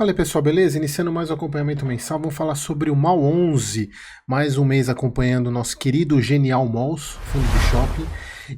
Fala aí, pessoal, beleza? Iniciando mais um acompanhamento mensal, vamos falar sobre o MAL 11, mais um mês acompanhando o nosso querido Genial Malls, fundo de shopping.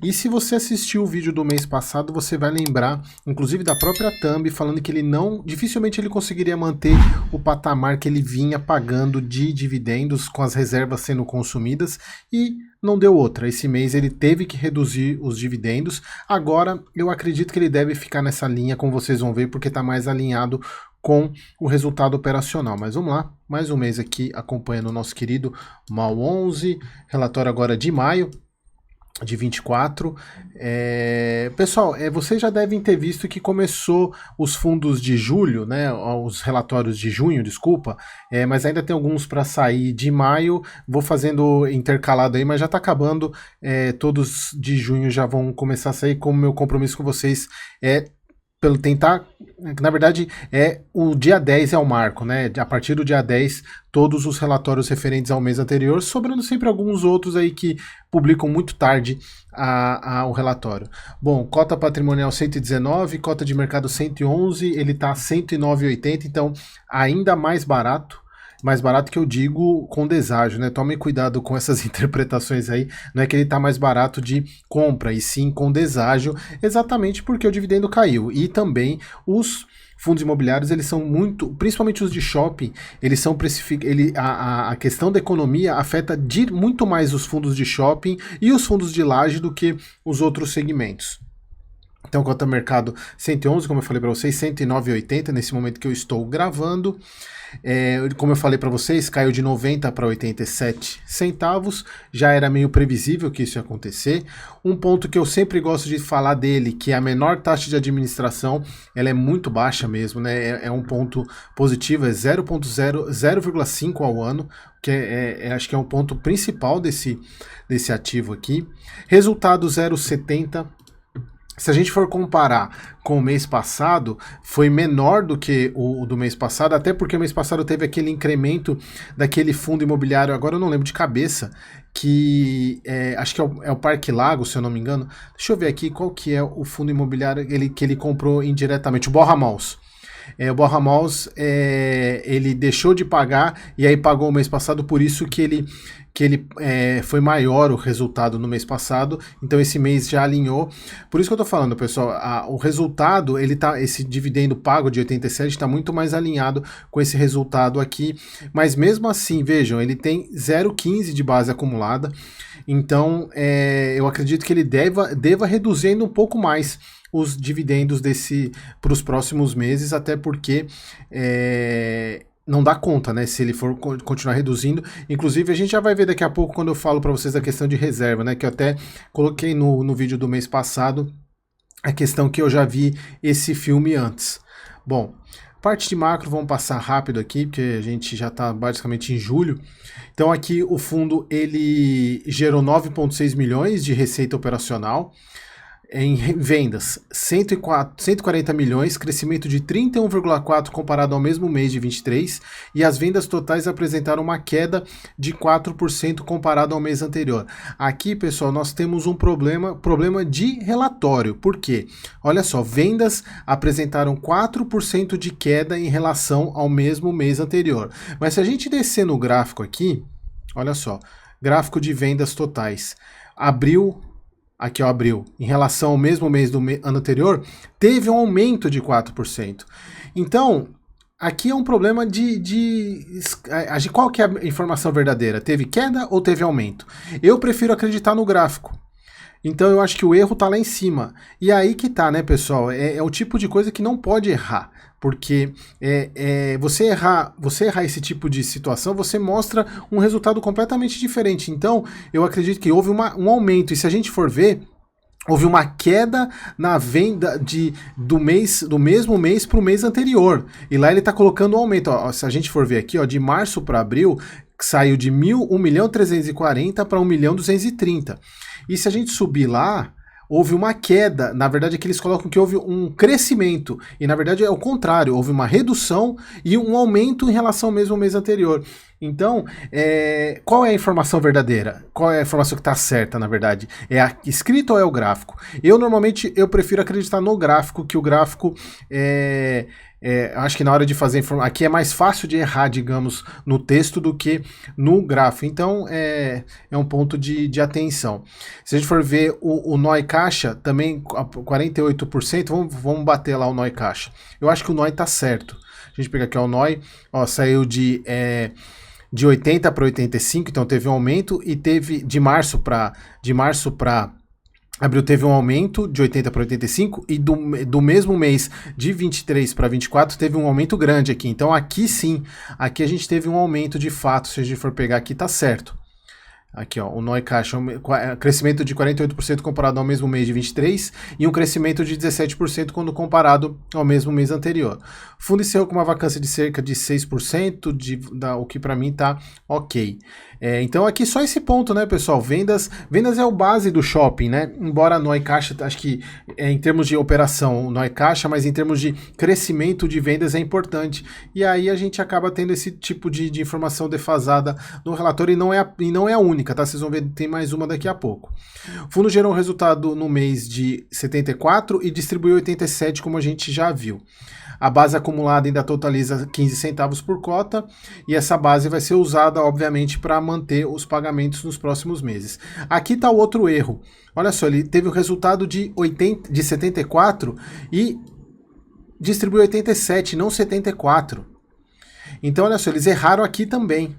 E se você assistiu o vídeo do mês passado, você vai lembrar, inclusive da própria Thumb, falando que ele dificilmente ele conseguiria manter o patamar que ele vinha pagando de dividendos com as reservas sendo consumidas e não deu outra. Esse mês ele teve que reduzir os dividendos. Agora eu acredito que ele deve ficar nessa linha, como vocês vão ver, porque está mais alinhado com o resultado operacional. Mas vamos lá, mais um mês aqui acompanhando o nosso querido MAL 11, relatório agora de maio de 24. Pessoal, vocês já devem ter visto que começou os fundos de julho, né, os relatórios de junho, desculpa, mas ainda tem alguns para sair de maio, vou fazendo intercalado aí, mas já está acabando, todos de junho já vão começar a sair, como meu compromisso com vocês pelo tentar, na verdade, o dia 10 é o marco, né? A partir do dia 10, todos os relatórios referentes ao mês anterior, sobrando sempre alguns outros aí que publicam muito tarde o relatório. Bom, cota patrimonial 119, cota de mercado 111, ele tá 109,80, então ainda mais barato. Mais barato que eu digo com deságio, né? Tomem cuidado com essas interpretações aí. Não é que ele tá mais barato de compra, e sim com deságio, exatamente porque o dividendo caiu. E também os fundos imobiliários, eles são muito, principalmente os de shopping, eles são a questão da economia afeta muito mais os fundos de shopping e os fundos de laje do que os outros segmentos. Então, cota mercado 111, como eu falei para vocês, 109,80 nesse momento que eu estou gravando. Como eu falei para vocês, caiu de 90 para 87 centavos, já era meio previsível que isso ia acontecer. Um ponto que eu sempre gosto de falar dele, que é a menor taxa de administração, ela é muito baixa mesmo, né? É um ponto positivo, é 0,5 ao ano, que acho que é o ponto principal desse ativo aqui. Resultado 0,70. Se a gente for comparar com o mês passado, foi menor do que o do mês passado, até porque o mês passado teve aquele incremento daquele fundo imobiliário, agora eu não lembro de cabeça, que acho que é o Parque Lago, se eu não me engano. Deixa eu ver aqui qual que é o fundo imobiliário que ele comprou indiretamente, o Borra Malls. O Borra Malls, ele deixou de pagar e aí pagou o mês passado, por isso que ele foi maior o resultado no mês passado, então esse mês já alinhou. Por isso que eu tô falando, pessoal, o resultado, esse dividendo pago de 87 está muito mais alinhado com esse resultado aqui, mas mesmo assim, vejam, ele tem 0,15 de base acumulada, então eu acredito que ele deva reduzir ainda um pouco mais os dividendos para os próximos meses, até porque não dá conta, né, se ele for continuar reduzindo. Inclusive, a gente já vai ver daqui a pouco quando eu falo para vocês da questão de reserva, né, que eu até coloquei no vídeo do mês passado, a questão que eu já vi esse filme antes. Bom, parte de macro, vamos passar rápido aqui, porque a gente já está basicamente em julho. Então aqui o fundo, ele gerou 9,6 milhões de receita operacional. Em vendas, 140 milhões, crescimento de 31,4% comparado ao mesmo mês de 23, e as vendas totais apresentaram uma queda de 4% comparado ao mês anterior. Aqui, pessoal, nós temos um problema de relatório. Por quê? Olha só, vendas apresentaram 4% de queda em relação ao mesmo mês anterior. Mas se a gente descer no gráfico aqui, olha só, gráfico de vendas totais, abril, em relação ao mesmo mês do ano anterior, teve um aumento de 4%. Então, aqui é um problema qual que é a informação verdadeira? Teve queda ou teve aumento? Eu prefiro acreditar no gráfico. Então eu acho que o erro tá lá em cima. E aí que tá, né, pessoal? É o tipo de coisa que não pode errar. Porque você errar esse tipo de situação, você mostra um resultado completamente diferente. Então, eu acredito que houve um aumento. E se a gente for ver, houve uma queda na venda do mesmo mês para o mês anterior. E lá ele está colocando um aumento. Ó, se a gente for ver aqui, ó, de março para abril, saiu de 1.340.000 para 1.230.000. E se a gente subir lá, houve uma queda. Na verdade, aqui eles colocam que houve um crescimento. E na verdade é o contrário, houve uma redução e um aumento em relação ao mesmo mês anterior. Então, qual é a informação verdadeira? Qual é a informação que está certa, na verdade? É a escrita ou é o gráfico? Normalmente, eu prefiro acreditar no gráfico, que o gráfico acho que na hora de fazer aqui é mais fácil de errar, digamos, no texto do que no gráfico. Então, é um ponto de atenção. Se a gente for ver o NOI Caixa, também 48%, vamos bater lá o NOI Caixa. Eu acho que o NOI está certo. A gente pega aqui o NOI, saiu de 80 para 85, então teve um aumento, e teve de março para abril teve um aumento de 80 para 85, e do mesmo mês de 23 para 24 teve um aumento grande aqui. Então aqui sim, aqui a gente teve um aumento de fato. Se a gente for pegar aqui, tá certo. Aqui, ó, o NOI Caixa, crescimento de 48% comparado ao mesmo mês de 23 e um crescimento de 17% quando comparado ao mesmo mês anterior. O fundo encerrou com uma vacância de cerca de 6%, o que para mim tá ok. Então aqui só esse ponto, né, pessoal? Vendas é o base do shopping, né? Embora NOI Caixa, acho que em termos de operação, NOI Caixa, mas em termos de crescimento de vendas é importante. E aí a gente acaba tendo esse tipo de informação defasada no relatório, e não é a única, tá? Vocês vão ver, tem mais uma daqui a pouco. O fundo gerou um resultado no mês de 74 e distribuiu 87, como a gente já viu. A base acumulada ainda totaliza 15 centavos por cota, e essa base vai ser usada, obviamente, para manter os pagamentos nos próximos meses. Aqui está o outro erro. Olha só, ele teve o resultado de 74 e distribuiu 87, não 74. Então, olha só, eles erraram aqui também.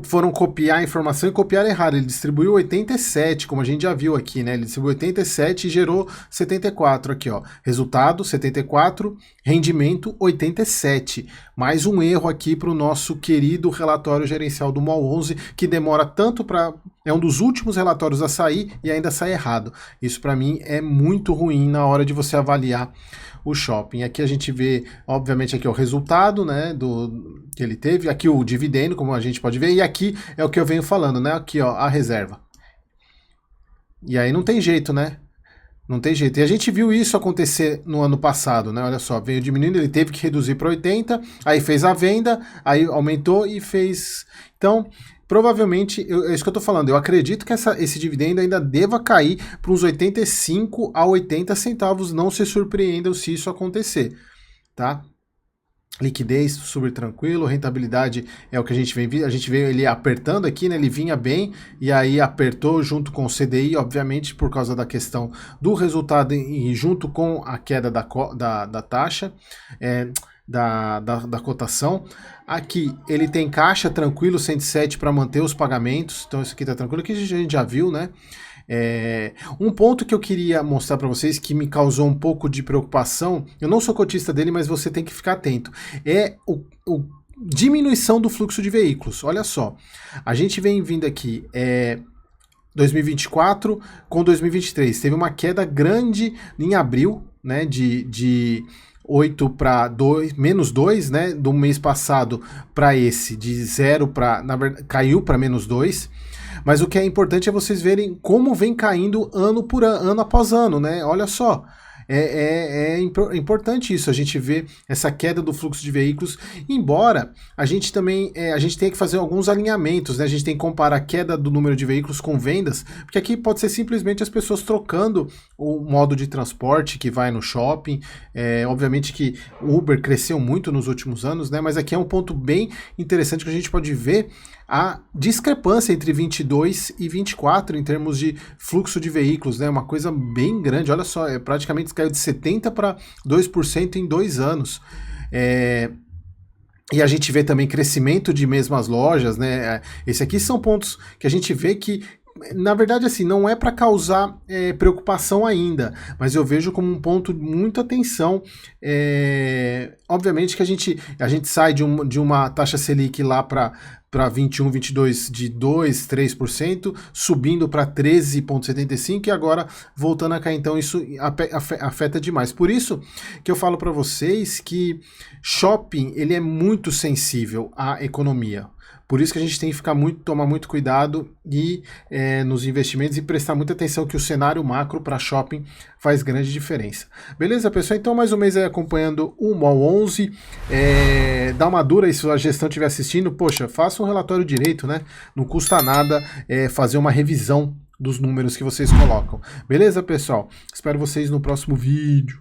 Foram copiar a informação e copiaram errado. Ele distribuiu 87, como a gente já viu aqui, né? Ele distribuiu 87 e gerou 74 aqui, ó. Resultado 74, rendimento 87. Mais um erro aqui para o nosso querido relatório gerencial do MOL 11, que demora tanto para... É um dos últimos relatórios a sair e ainda sai errado. Isso para mim é muito ruim na hora de você avaliar o shopping. Aqui a gente vê, obviamente, aqui é o resultado, né, que ele teve, aqui o dividendo, como a gente pode ver, e aqui é o que eu venho falando, né, aqui, ó, a reserva. E aí não tem jeito, né? Não tem jeito. E a gente viu isso acontecer no ano passado, né? Olha só, veio diminuindo, ele teve que reduzir para 80, aí fez a venda, aí aumentou e fez... Então, provavelmente, é isso que eu tô falando, eu acredito que esse dividendo ainda deva cair para uns 85 a 80 centavos, não se surpreendam se isso acontecer, tá? Liquidez super tranquilo, rentabilidade é o que a gente veio ele apertando aqui, né? Ele vinha bem e aí apertou junto com o CDI, obviamente por causa da questão do resultado e junto com a queda da taxa, da cotação. Aqui ele tem caixa tranquilo, 107 para manter os pagamentos, então isso aqui tá tranquilo, que a gente já viu, né? Um ponto que eu queria mostrar para vocês que me causou um pouco de preocupação, eu não sou cotista dele, mas você tem que ficar atento, é diminuição do fluxo de veículos. Olha só, a gente vem vindo aqui 2024 com 2023, teve uma queda grande em abril, né, de 8 para menos 2, né, do mês passado para esse, de 0 para, na verdade, caiu para menos 2. Mas o que é importante é vocês verem como vem caindo ano após ano, né? Olha só, importante isso, a gente vê essa queda do fluxo de veículos, embora a gente também, a gente tenha que fazer alguns alinhamentos, né? A gente tem que comparar a queda do número de veículos com vendas, porque aqui pode ser simplesmente as pessoas trocando o modo de transporte que vai no shopping. Obviamente que o Uber cresceu muito nos últimos anos, né? Mas aqui é um ponto bem interessante que a gente pode ver a discrepância entre 22 e 24 em termos de fluxo de veículos, né? Uma coisa bem grande, olha só, praticamente caiu de 70% para 2% em 2 anos. E a gente vê também crescimento de mesmas lojas, né? Esse aqui são pontos que a gente vê que, na verdade, assim, não é para causar preocupação ainda, mas eu vejo como um ponto de muita atenção. Obviamente que a gente sai de uma taxa Selic lá para 21, 22 de 2, 3%, subindo para 13,75% e agora voltando a cair. Então isso afeta demais. Por isso que eu falo para vocês que shopping ele é muito sensível à economia. Por isso que a gente tem que tomar muito cuidado e nos investimentos e prestar muita atenção que o cenário macro para shopping faz grande diferença. Beleza, pessoal? Então, mais um mês aí acompanhando o MOL 11. Dá uma dura aí se a gestão estiver assistindo. Poxa, faça um relatório direito, né? Não custa nada fazer uma revisão dos números que vocês colocam. Beleza, pessoal? Espero vocês no próximo vídeo.